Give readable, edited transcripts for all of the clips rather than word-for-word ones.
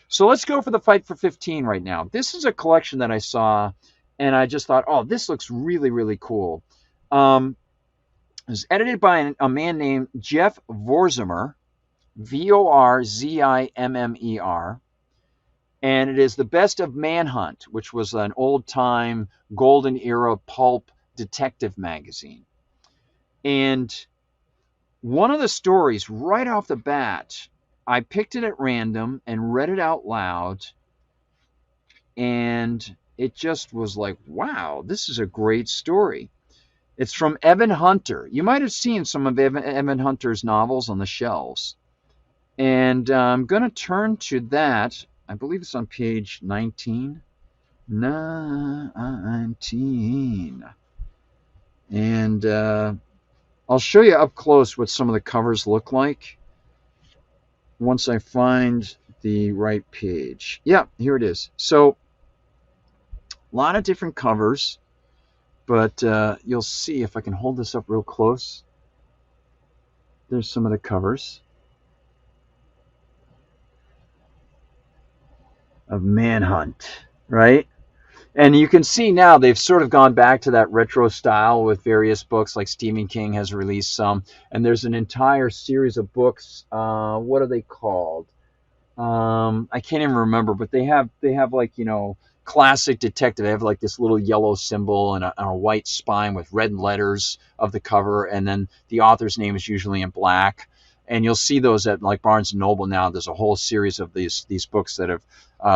So let's go for the fight for 15 right now. This is a collection that I saw, and I just thought, oh, this looks really, really cool. Um, it was edited by a man named Jeff Vorzimer, Vorzimmer, and it is the best of Manhunt, which was an old-time golden era pulp detective magazine. And one of the stories right off the bat, I picked it at random and read it out loud, and it just was like, wow, this is a great story. It's from Evan Hunter. You might have seen some of Evan Hunter's novels on the shelves. And I'm going to turn to that. I believe it's on page 19. 19. And I'll show you up close what some of the covers look like once I find the right page. Yeah, here it is. So, a lot of different covers, but you'll see if I can hold this up real close. There's some of the covers of Manhunt, right? And you can see now they've sort of gone back to that retro style with various books, like Stephen King has released some, and there's an entire series of books. What are they called? I can't even remember, but they have like, classic detective. They have like this little yellow symbol and a white spine with red letters of the cover, and then the author's name is usually in black. And you'll see those at like Barnes and Noble now. There's a whole series of these books that have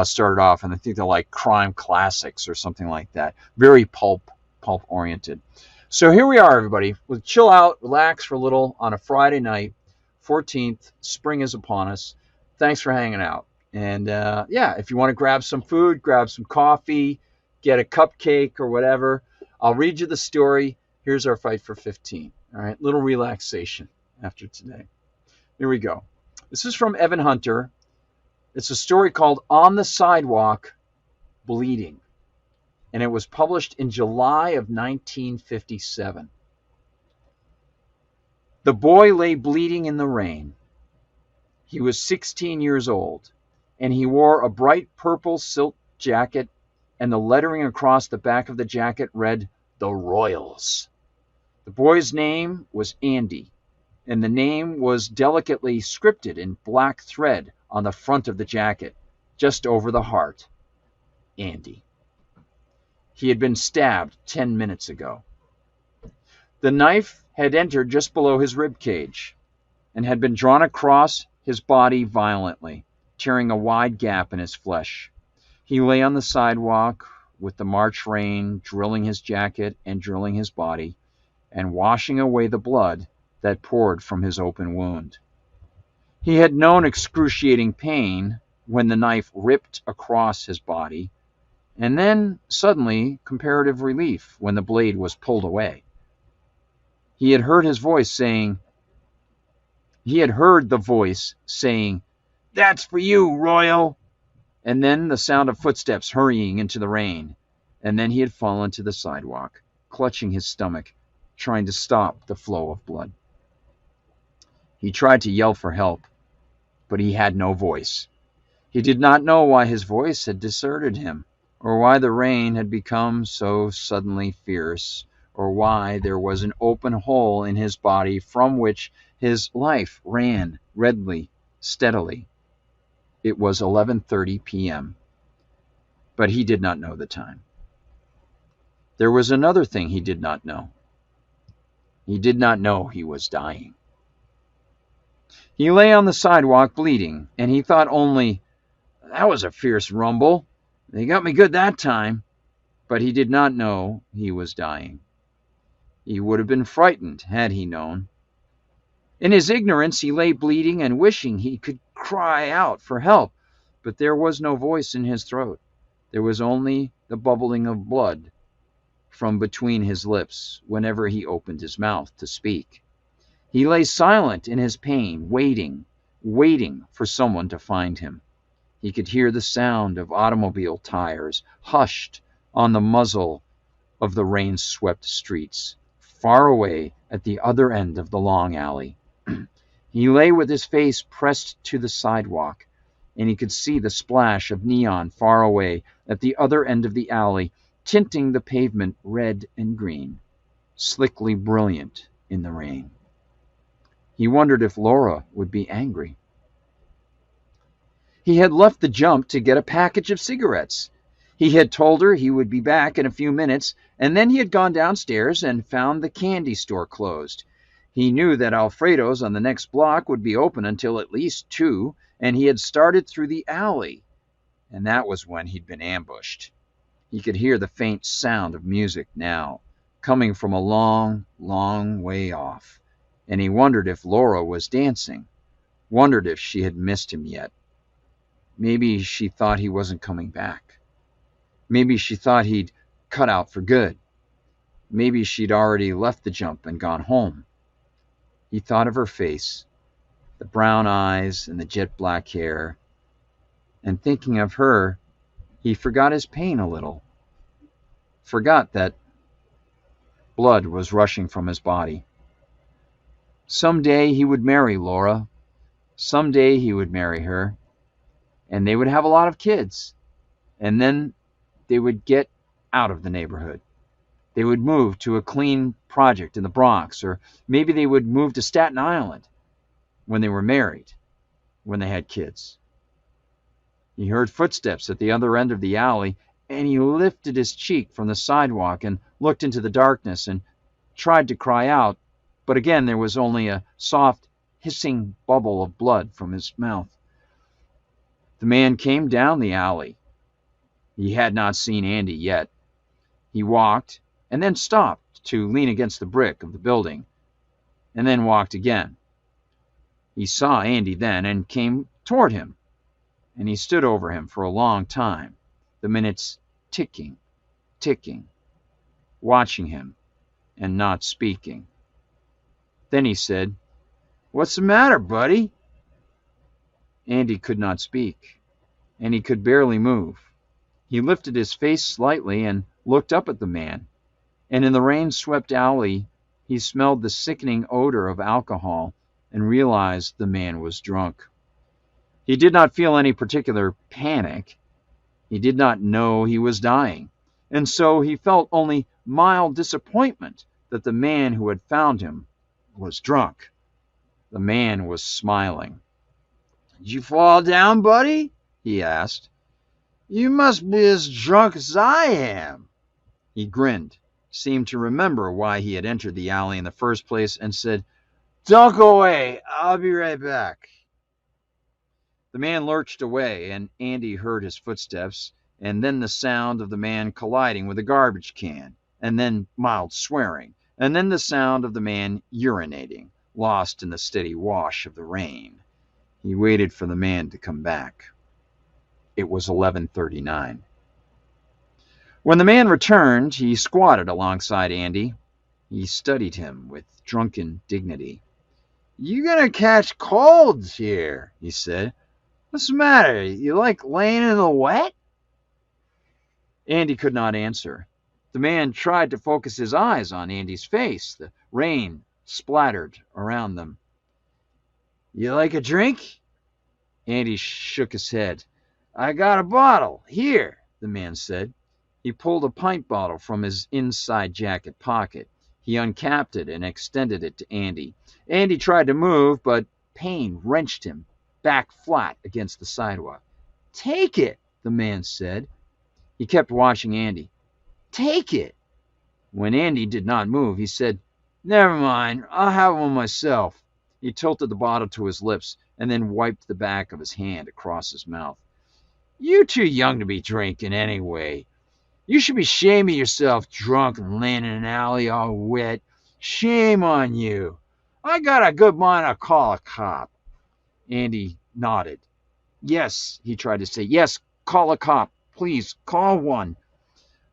started off, and I think they're like crime classics or something like that. Very pulp oriented. So here we are, everybody. We'll chill out, relax for a little on a Friday night, 14th. Spring is upon us. Thanks for hanging out. And yeah, if you want to grab some food, grab some coffee, get a cupcake or whatever, I'll read you the story. Here's our fight for 15. All right, little relaxation after today. Here we go. This is from Evan Hunter. It's a story called On the Sidewalk, Bleeding. And it was published in July of 1957. The boy lay bleeding in the rain. He was 16 years old, and he wore a bright purple silk jacket, and the lettering across the back of the jacket read, The Royals. The boy's name was Andy, and the name was delicately scripted in black thread on the front of the jacket, just over the heart. Andy. He had been stabbed 10 minutes ago. The knife had entered just below his rib cage and had been drawn across his body violently, tearing a wide gap in his flesh. He lay on the sidewalk with the March rain drilling his jacket and drilling his body and washing away the blood that poured from his open wound. He had known excruciating pain when the knife ripped across his body, and then suddenly comparative relief when the blade was pulled away. He had heard the voice saying, "That's for you, Royal," and then the sound of footsteps hurrying into the rain, and then he had fallen to the sidewalk, clutching his stomach, trying to stop the flow of blood. He tried to yell for help, but he had no voice. He did not know why his voice had deserted him, or why the rain had become so suddenly fierce, or why there was an open hole in his body from which his life ran redly, steadily. It was 11:30 p.m., but he did not know the time. There was another thing he did not know. He did not know he was dying. He lay on the sidewalk bleeding, and he thought only, "That was a fierce rumble. They got me good that time." But he did not know he was dying. He would have been frightened had he known. In his ignorance, he lay bleeding and wishing he could cry out for help, but there was no voice in his throat. There was only the bubbling of blood from between his lips whenever he opened his mouth to speak. He lay silent in his pain, waiting for someone to find him. He could hear the sound of automobile tires hushed on the muzzle of the rain-swept streets, far away at the other end of the long alley. He lay with his face pressed to the sidewalk, and he could see the splash of neon far away at the other end of the alley, tinting the pavement red and green, slickly brilliant in the rain. He wondered if Laura would be angry. He had left the jump to get a package of cigarettes. He had told her he would be back in a few minutes, and then he had gone downstairs and found the candy store closed. He knew that Alfredo's on the next block would be open until at least 2, and he had started through the alley. And that was when he'd been ambushed. He could hear the faint sound of music now, coming from a long, long way off, and he wondered if Laura was dancing, wondered if she had missed him yet. Maybe she thought he wasn't coming back. Maybe she thought he'd cut out for good. Maybe she'd already left the jump and gone home. He thought of her face, the brown eyes and the jet black hair, and thinking of her, he forgot his pain a little, forgot that blood was rushing from his body. Someday he would marry Laura. Someday he would marry her, and they would have a lot of kids, and then they would get out of the neighborhood. They would move to a clean project in the Bronx, or maybe they would move to Staten Island when they were married, when they had kids. He heard footsteps at the other end of the alley, and he lifted his cheek from the sidewalk and looked into the darkness and tried to cry out, but again there was only a soft, hissing bubble of blood from his mouth. The man came down the alley. He had not seen Andy yet. He walked and then stopped to lean against the brick of the building, and then walked again. He saw Andy then and came toward him, and he stood over him for a long time, the minutes ticking, ticking, watching him and not speaking. Then he said, "What's the matter, buddy?" Andy could not speak, and he could barely move. He lifted his face slightly and looked up at the man, and in the rain-swept alley he smelled the sickening odor of alcohol and realized the man was drunk. He did not feel any particular panic. He did not know he was dying, and so he felt only mild disappointment that the man who had found him was drunk. The man was smiling. "Did you fall down, buddy?" he asked. "You must be as drunk as I am." He grinned, seemed to remember why he had entered the alley in the first place, and said, "Don't go away. I'll be right back." The man lurched away, and Andy heard his footsteps, and then the sound of the man colliding with a garbage can, and then mild swearing, and then the sound of the man urinating, lost in the steady wash of the rain. He waited for the man to come back. It was 11:39. When the man returned, he squatted alongside Andy. He studied him with drunken dignity. "You're gonna catch colds here," he said. "What's the matter? You like laying in the wet?" Andy could not answer. The man tried to focus his eyes on Andy's face. The rain splattered around them. "You like a drink?" Andy shook his head. "I got a bottle. Here," the man said. He pulled a pint bottle from his inside jacket pocket. He uncapped it and extended it to Andy. Andy tried to move, but pain wrenched him back flat against the sidewalk. "Take it," the man said. He kept watching Andy. "Take it." When Andy did not move, he said, "Never mind, I'll have one myself." He tilted the bottle to his lips and then wiped the back of his hand across his mouth. "You're too young to be drinking anyway. You should be shaming yourself, drunk and laying in an alley all wet. Shame on you. I got a good mind to call a cop." Andy nodded. "Yes," he tried to say. "Yes, call a cop. Please, call one."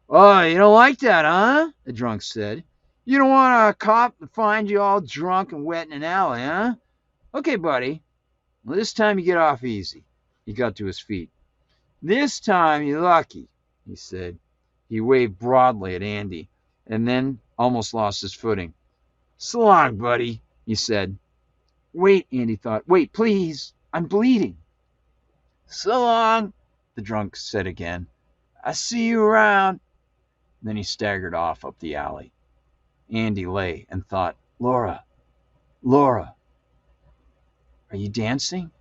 "Oh, you don't like that, huh?" the drunk said. "You don't want a cop to find you all drunk and wet in an alley, huh? Okay, buddy. Well, this time you get off easy." He got to his feet. "This time you're lucky," he said. He waved broadly at Andy, and then almost lost his footing. "So long, buddy," he said. "Wait," Andy thought. "Wait, please. I'm bleeding." So long, the drunk said again. I see you around. Then he staggered off up the alley. Andy lay and thought, Laura, Laura, are you dancing?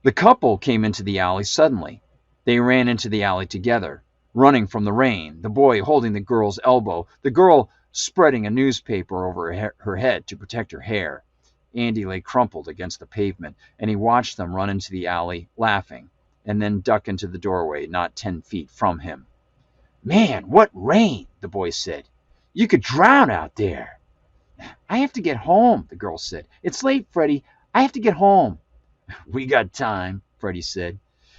The couple came into the alley suddenly. They ran into the alley together, running from the rain, the boy holding the girl's elbow, the girl spreading a newspaper over her head to protect her hair. Andy lay crumpled against the pavement, and he watched them run into the alley, laughing, and then duck into the doorway not 10 feet from him. Man, what rain, the boy said. You could drown out there. I have to get home, the girl said. It's late, Freddie. I have to get home. We got time, Freddie said.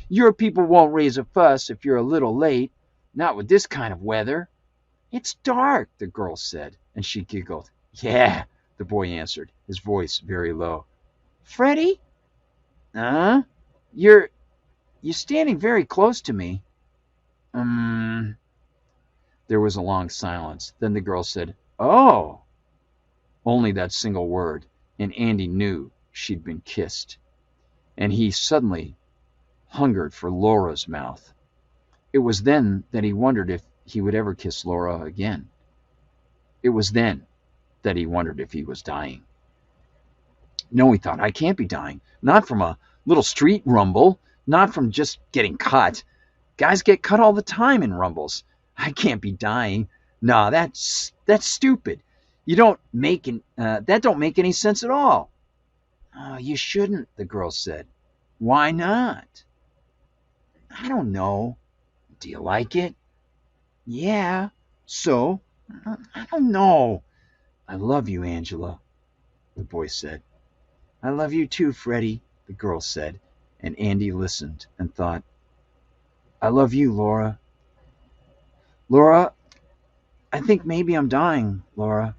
Your people won't raise a fuss if you're a little late. Not with this kind of weather. It's dark, the girl said, and she giggled. Yeah, the boy answered, his voice very low. Freddie? You're standing very close to me. There was a long silence. Then the girl said, Oh. Only that single word, and Andy knew she'd been kissed. And he suddenly hungered for Laura's mouth. It was then that he wondered if he would ever kiss Laura again. It was then that he wondered if he was dying. No, he thought, I can't be dying. Not from a little street rumble. Not from just getting cut. Guys get cut all the time in rumbles. I can't be dying. Nah, that's stupid. You don't make that don't make any sense at all. Oh, you shouldn't, the girl said. Why not? I don't know. Do you like it? Yeah. So? I don't know. I love you, Angela, the boy said. I love you too, Freddie, the girl said, and Andy listened and thought, I love you, Laura. Laura, I think maybe I'm dying, Laura.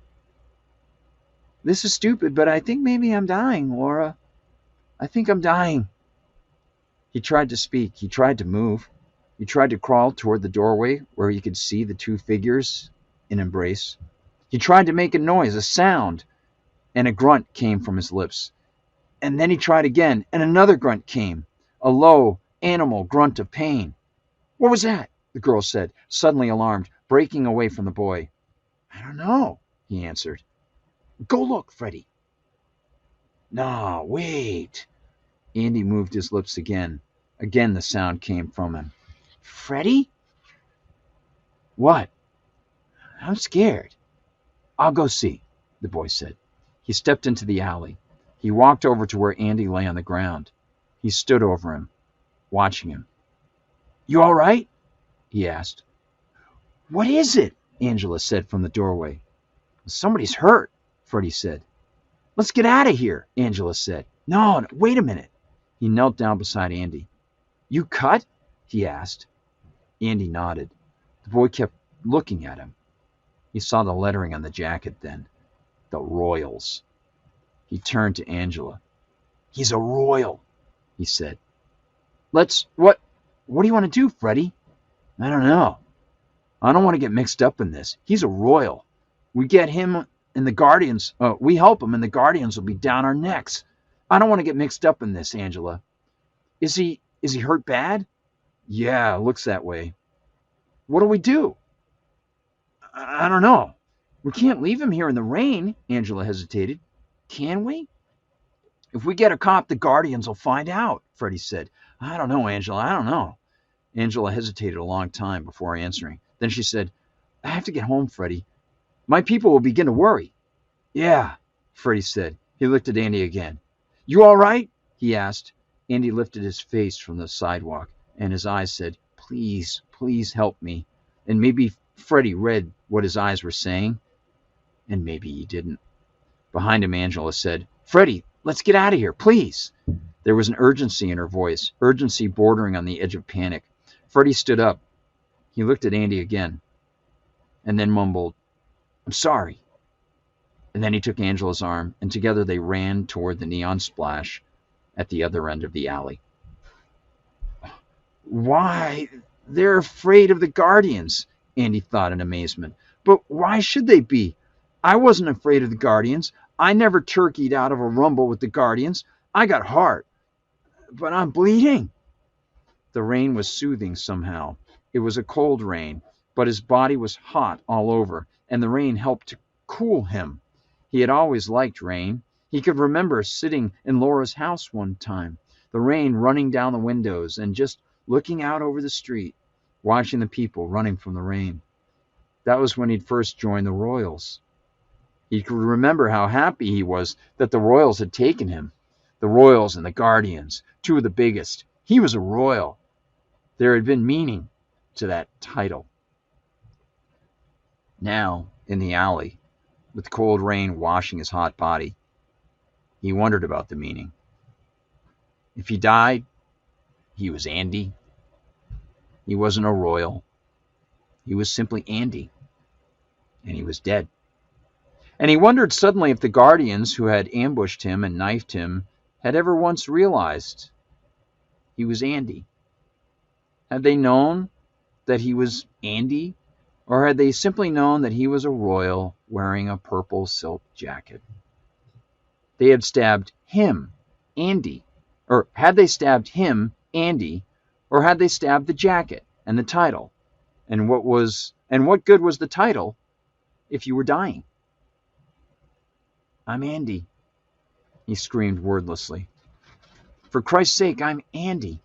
This is stupid, but I think maybe I'm dying, Laura. I think I'm dying. He tried to speak. He tried to move. He tried to crawl toward the doorway where he could see the two figures in embrace. He tried to make a noise, a sound, and a grunt came from his lips. And then he tried again, and another grunt came, a low, animal grunt of pain. What was that? The girl said, suddenly alarmed, breaking away from the boy. I don't know, he answered. Go look, Freddie. No, wait. Andy moved his lips again. Again the sound came from him. Freddie? What? I'm scared. I'll go see, the boy said. He stepped into the alley. He walked over to where Andy lay on the ground. He stood over him, watching him. You all right? He asked. What is it? Angela said from the doorway. Somebody's hurt, Freddie said. Let's get out of here, Angela said. No, wait a minute. He knelt down beside Andy. You cut? He asked. Andy nodded. The boy kept looking at him. He saw the lettering on the jacket then. The Royals. He turned to Angela. He's a Royal, he said. What do you want to do, Freddie? I don't know. I don't want to get mixed up in this. He's a Royal. We get him and the Guardians. We help him and the Guardians will be down our necks. I don't want to get mixed up in this, Angela. Is he hurt bad? Yeah, looks that way. What do we do? I don't know. We can't leave him here in the rain, Angela hesitated. Can we? If we get a cop, the Guardians will find out, Freddie said. I don't know, Angela. I don't know. Angela hesitated a long time before answering. Then she said, I have to get home, Freddie. My people will begin to worry. Yeah, Freddie said. He looked at Andy again. You all right? He asked. Andy lifted his face from the sidewalk, and his eyes said, Please, please help me. And maybe Freddie read what his eyes were saying, and maybe he didn't. Behind him, Angela said, Freddie, let's get out of here, please. There was an urgency in her voice, urgency bordering on the edge of panic. Freddie stood up. He looked at Andy again, and then mumbled, I'm sorry. And then he took Angela's arm, and together they ran toward the neon splash at the other end of the alley. Why, they're afraid of the Guardians, Andy thought in amazement. But why should they be? I wasn't afraid of the Guardians. I never turkeyed out of a rumble with the Guardians. I got heart. But I'm bleeding." The rain was soothing somehow. It was a cold rain, but his body was hot all over, and the rain helped to cool him. He had always liked rain. He could remember sitting in Laura's house one time, the rain running down the windows, and just looking out over the street, watching the people running from the rain. That was when he'd first joined the Royals. He could remember how happy he was that the Royals had taken him. The Royals and the Guardians, two of the biggest. He was a Royal. There had been meaning to that title. Now, in the alley, with the cold rain washing his hot body, he wondered about the meaning. If he died, he was Andy. He wasn't a Royal. He was simply Andy. And he was dead. And he wondered suddenly if the Guardians who had ambushed him and knifed him had ever once realized he was Andy. Had they known that he was Andy, or had they simply known that he was a Royal wearing a purple silk jacket? They had stabbed him, Andy. Or had they stabbed him, Andy, or had they stabbed the jacket and the title? And what good was the title if you were dying? "I'm Andy," he screamed wordlessly. "For Christ's sake, I'm Andy."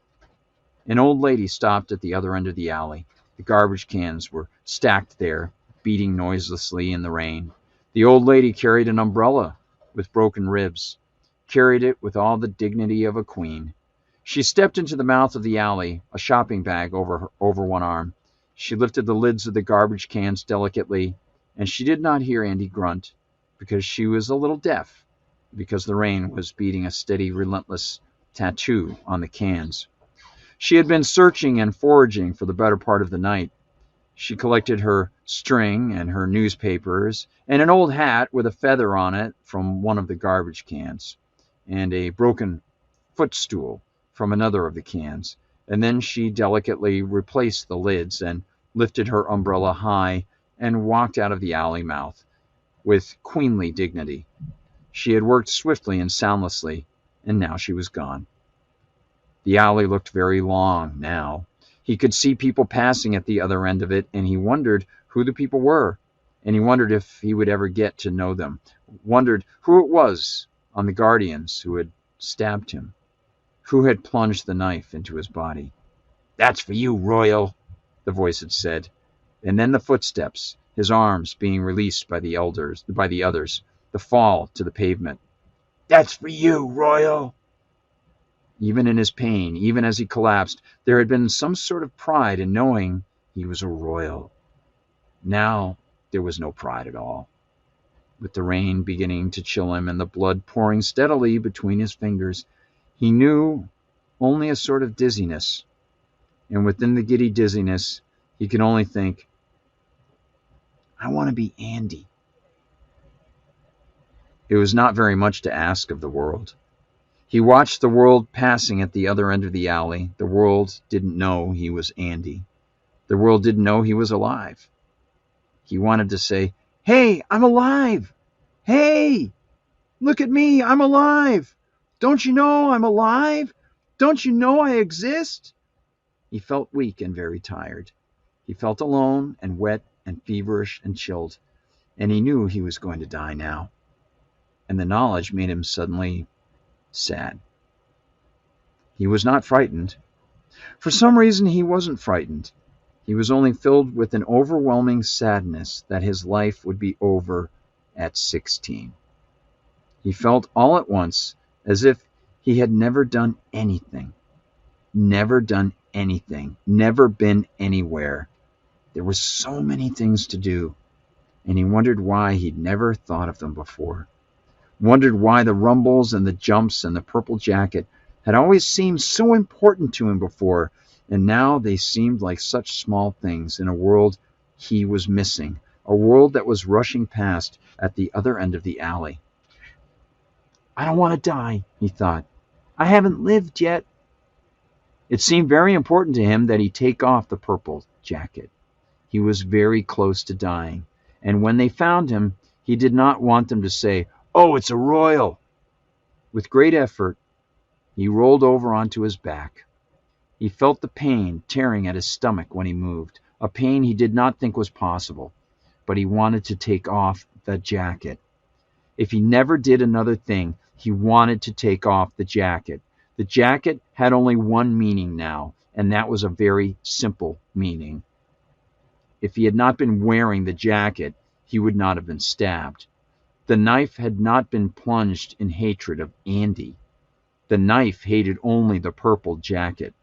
An old lady stopped at the other end of the alley. The garbage cans were stacked there, beating noiselessly in the rain. The old lady carried an umbrella with broken ribs, carried it with all the dignity of a queen. She stepped into the mouth of the alley, a shopping bag over one arm. She lifted the lids of the garbage cans delicately, and she did not hear Andy grunt, because she was a little deaf, because the rain was beating a steady, relentless tattoo on the cans. She had been searching and foraging for the better part of the night. She collected her string and her newspapers and an old hat with a feather on it from one of the garbage cans, and a broken footstool from another of the cans. And then she delicately replaced the lids and lifted her umbrella high and walked out of the alley mouth with queenly dignity. She had worked swiftly and soundlessly, and now she was gone. The alley looked very long now. He could see people passing at the other end of it, and he wondered who the people were, and he wondered if he would ever get to know them, wondered who it was on the Guardians who had stabbed him, who had plunged the knife into his body. "That's for you, Royal," the voice had said, and then the footsteps, his arms being released by the others, the fall to the pavement. "That's for you, Royal." Even in his pain, even as he collapsed, there had been some sort of pride in knowing he was a Royal. Now there was no pride at all. With the rain beginning to chill him and the blood pouring steadily between his fingers, he knew only a sort of dizziness. And within the giddy dizziness, he could only think, "I want to be Andy." It was not very much to ask of the world. He watched the world passing at the other end of the alley. The world didn't know he was Andy. The world didn't know he was alive. He wanted to say, "Hey, I'm alive! Hey, look at me, I'm alive! Don't you know I'm alive? Don't you know I exist?" He felt weak and very tired. He felt alone and wet and feverish and chilled, and he knew he was going to die now. And the knowledge made him suddenly sad. He was not frightened. For some reason, he wasn't frightened. He was only filled with an overwhelming sadness that his life would be over at 16. He felt all at once as if he had never done anything, never been anywhere. There were so many things to do, and he wondered why he'd never thought of them before. Wondered why the rumbles and the jumps and the purple jacket had always seemed so important to him before, and now they seemed like such small things in a world he was missing, a world that was rushing past at the other end of the alley. "I don't want to die," he thought. "I haven't lived yet." It seemed very important to him that he take off the purple jacket. He was very close to dying, and when they found him, he did not want them to say, "Oh, it's a Royal." With great effort, He rolled over onto his back. He felt the pain tearing at his stomach when he moved, a pain he did not think was possible, but he wanted to take off the jacket. If he never did another thing, he wanted to take off the jacket. The jacket had only one meaning now, and that was a very simple meaning. If he had not been wearing the jacket, he would not have been stabbed. The knife had not been plunged in hatred of Andy. The knife hated only the purple jacket.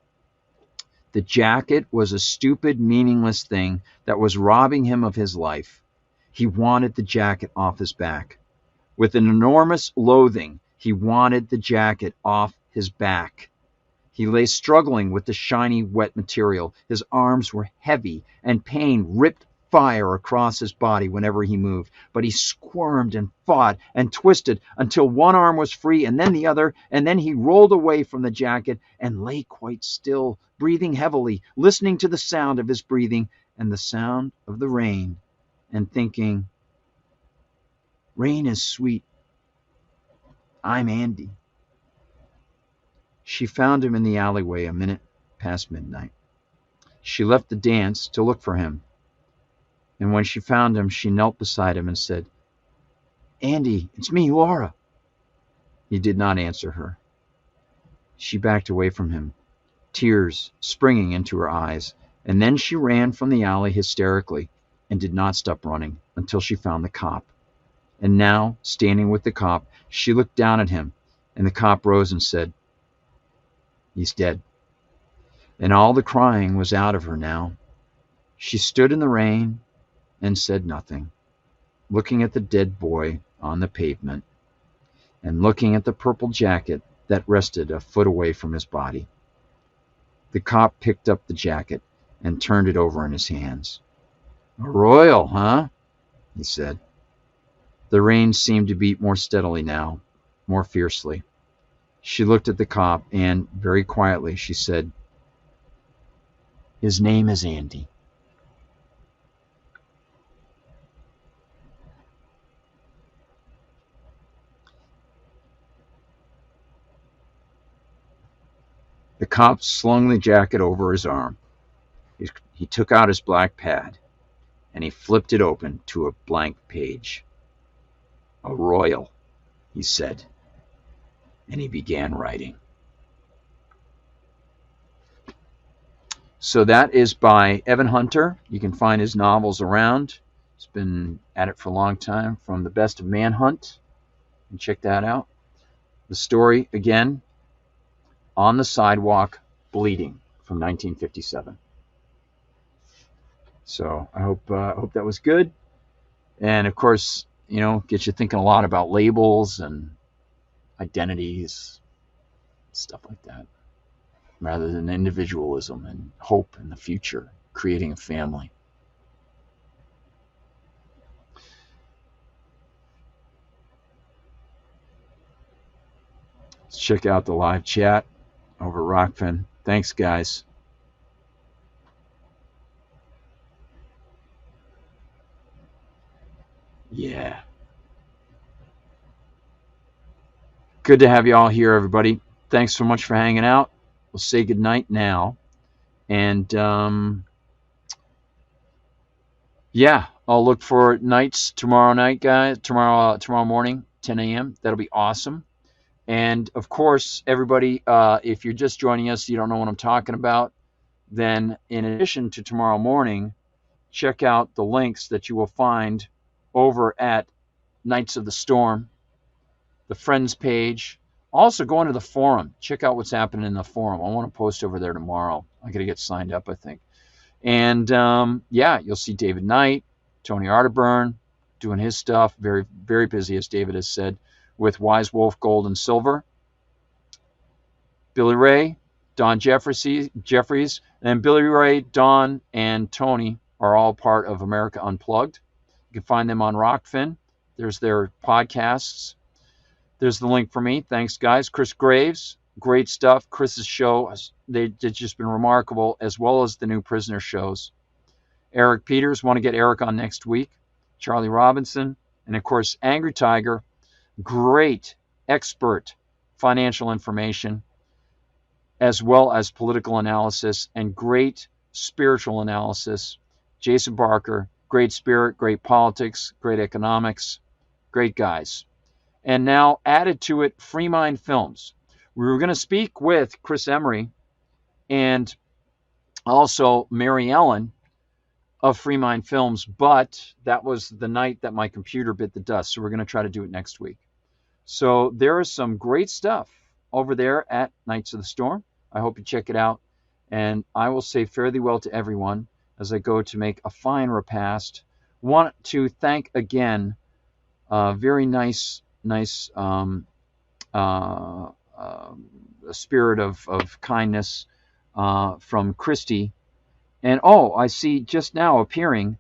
The jacket was a stupid, meaningless thing that was robbing him of his life. He wanted the jacket off his back. With an enormous loathing, he wanted the jacket off his back. He lay struggling with the shiny, wet material. His arms were heavy, and pain ripped fire across his body whenever he moved. But he squirmed and fought and twisted until one arm was free and then the other, and then he rolled away from the jacket and lay quite still, breathing heavily, listening to the sound of his breathing and the sound of the rain, and thinking, "Rain is sweet. I'm Andy." She found him in the alleyway a minute past midnight. She left the dance to look for him, and when she found him, she knelt beside him and said, "Andy, it's me, Laura." He did not answer her. She backed away from him, tears springing into her eyes, and then she ran from the alley hysterically and did not stop running until she found the cop. And now, standing with the cop, she looked down at him, and the cop rose and said, "He's dead." And all the crying was out of her now. She stood in the rain and said nothing, looking at the dead boy on the pavement and looking at the purple jacket that rested a foot away from his body. The cop picked up the jacket and turned it over in his hands. "A royal, huh?" he said. The rain seemed to beat more steadily now, more fiercely. She looked at the cop and, very quietly, she said, "His name is Andy." The cop slung the jacket over his arm. He took out his black pad, and he flipped it open to a blank page. "A royal," he said, and he began writing. So that is by Evan Hunter. You can find his novels around. He's been at it for a long time, From the Best of Manhunt. And check that out. The story, again, On the Sidewalk, Bleeding, from 1957. So I hope that was good. And, of course, gets you thinking a lot about labels and identities, stuff like that, rather than individualism and hope in the future, creating a family. Let's check out the live chat over Rockfin. Thanks, guys. Yeah. Good to have you all here, everybody. Thanks so much for hanging out. We'll say goodnight now. And, yeah, I'll look for nights tomorrow night, guys. Tomorrow morning, 10 a.m. That'll be awesome. And, of course, everybody, if you're just joining us, you don't know what I'm talking about, then in addition to tomorrow morning, check out the links that you will find over at Knights of the Storm, the Friends page. Also, go into the forum. Check out what's happening in the forum. I want to post over there tomorrow. I got to get signed up, I think. And, yeah, you'll see David Knight, Tony Arterburn doing his stuff. Very, very busy, as David has said, with Wise Wolf Gold and Silver. Billy Ray, Don Jeffries, and Billy Ray, Don, and Tony are all part of America Unplugged. You can find them on Rockfin. There's their podcasts. There's the link for me. Thanks, guys. Chris Graves, great stuff. Chris's show, they've just been remarkable, as well as the new Prisoner shows. Eric Peters, want to get Eric on next week. Charlie Robinson, and, of course, Angry Tiger, great expert financial information. as well as political analysis and great spiritual analysis. Jason Barker, great spirit, great politics, great economics, great guys. And now added to it, Free Mind Films. We were going to speak with Chris Emery and also Mary Ellen of Free Mind Films, but that was the night that my computer bit the dust. So we're going to try to do it next week. So there is some great stuff over there at Knights of the Storm. I hope you check it out. And I will say fare thee well to everyone as I go to make a fine repast. Want to thank again, very nice spirit of kindness from Christy. And oh, I see just now appearing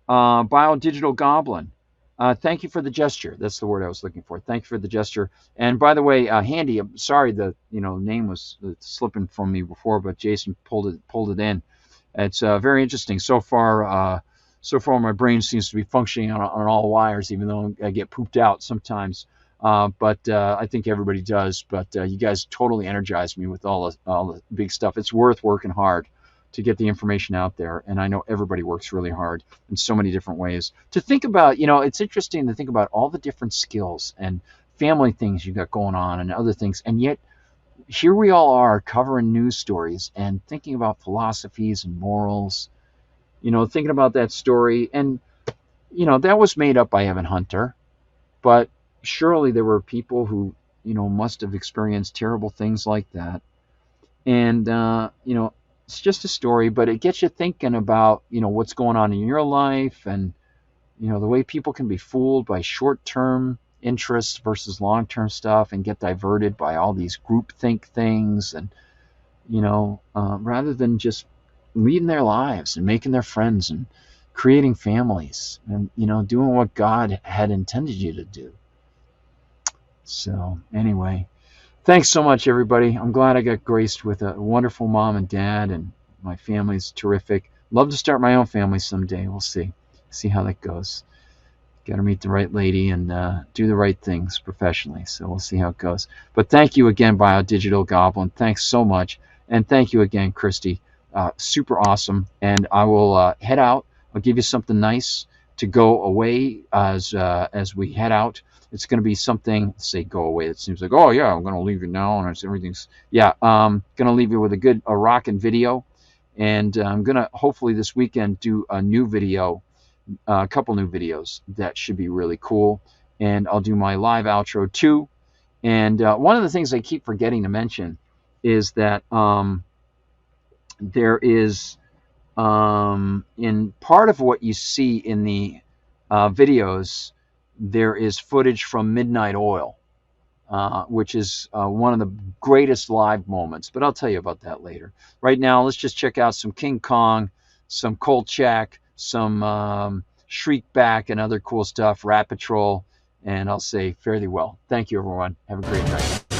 Biodigital Goblin. Thank you for the gesture. That's the word I was looking for. Thank you for the gesture. And by the way, Handy, I'm sorry the name was slipping from me before, but Jason pulled it in. It's very interesting. So far, my brain seems to be functioning on all wires, even though I get pooped out sometimes. But I think everybody does. But you guys totally energized me with all the big stuff. It's worth working hard to get the information out there. And I know everybody works really hard in so many different ways. To think about, it's interesting to think about all the different skills and family things you got going on and other things. And yet here we all are covering news stories and thinking about philosophies and morals, thinking about that story. And, that was made up by Evan Hunter. But surely there were people who, must have experienced terrible things like that. And, it's just a story, but it gets you thinking about, what's going on in your life and, the way people can be fooled by short-term interests versus long-term stuff and get diverted by all these groupthink things and, rather than just leading their lives and making their friends and creating families and, doing what God had intended you to do. So anyway, thanks so much, everybody. I'm glad I got graced with a wonderful mom and dad, and my family's terrific. Love to start my own family someday. We'll see how that goes. Got to meet the right lady and do the right things professionally. So we'll see how it goes. But thank you again, Biodigital Goblin. Thanks so much. And thank you again, Christy. Super awesome. And I will head out. I'll give you something nice to go away as we head out. It's going to be something, say go away. It seems like, oh yeah, I'm going to leave you now. And everything's, yeah, going to leave you with a rockin' video. And I'm going to hopefully this weekend do a new video, a couple new videos that should be really cool. And I'll do my live outro too. And one of the things I keep forgetting to mention is that there is, in part of what you see in the videos, there is footage from Midnight Oil, which is one of the greatest live moments. But I'll tell you about that later. Right now, let's just check out some King Kong, some Kolchak, some Shriekback, and other cool stuff, Rat Patrol. And I'll say fare thee well. Thank you, everyone. Have a great night.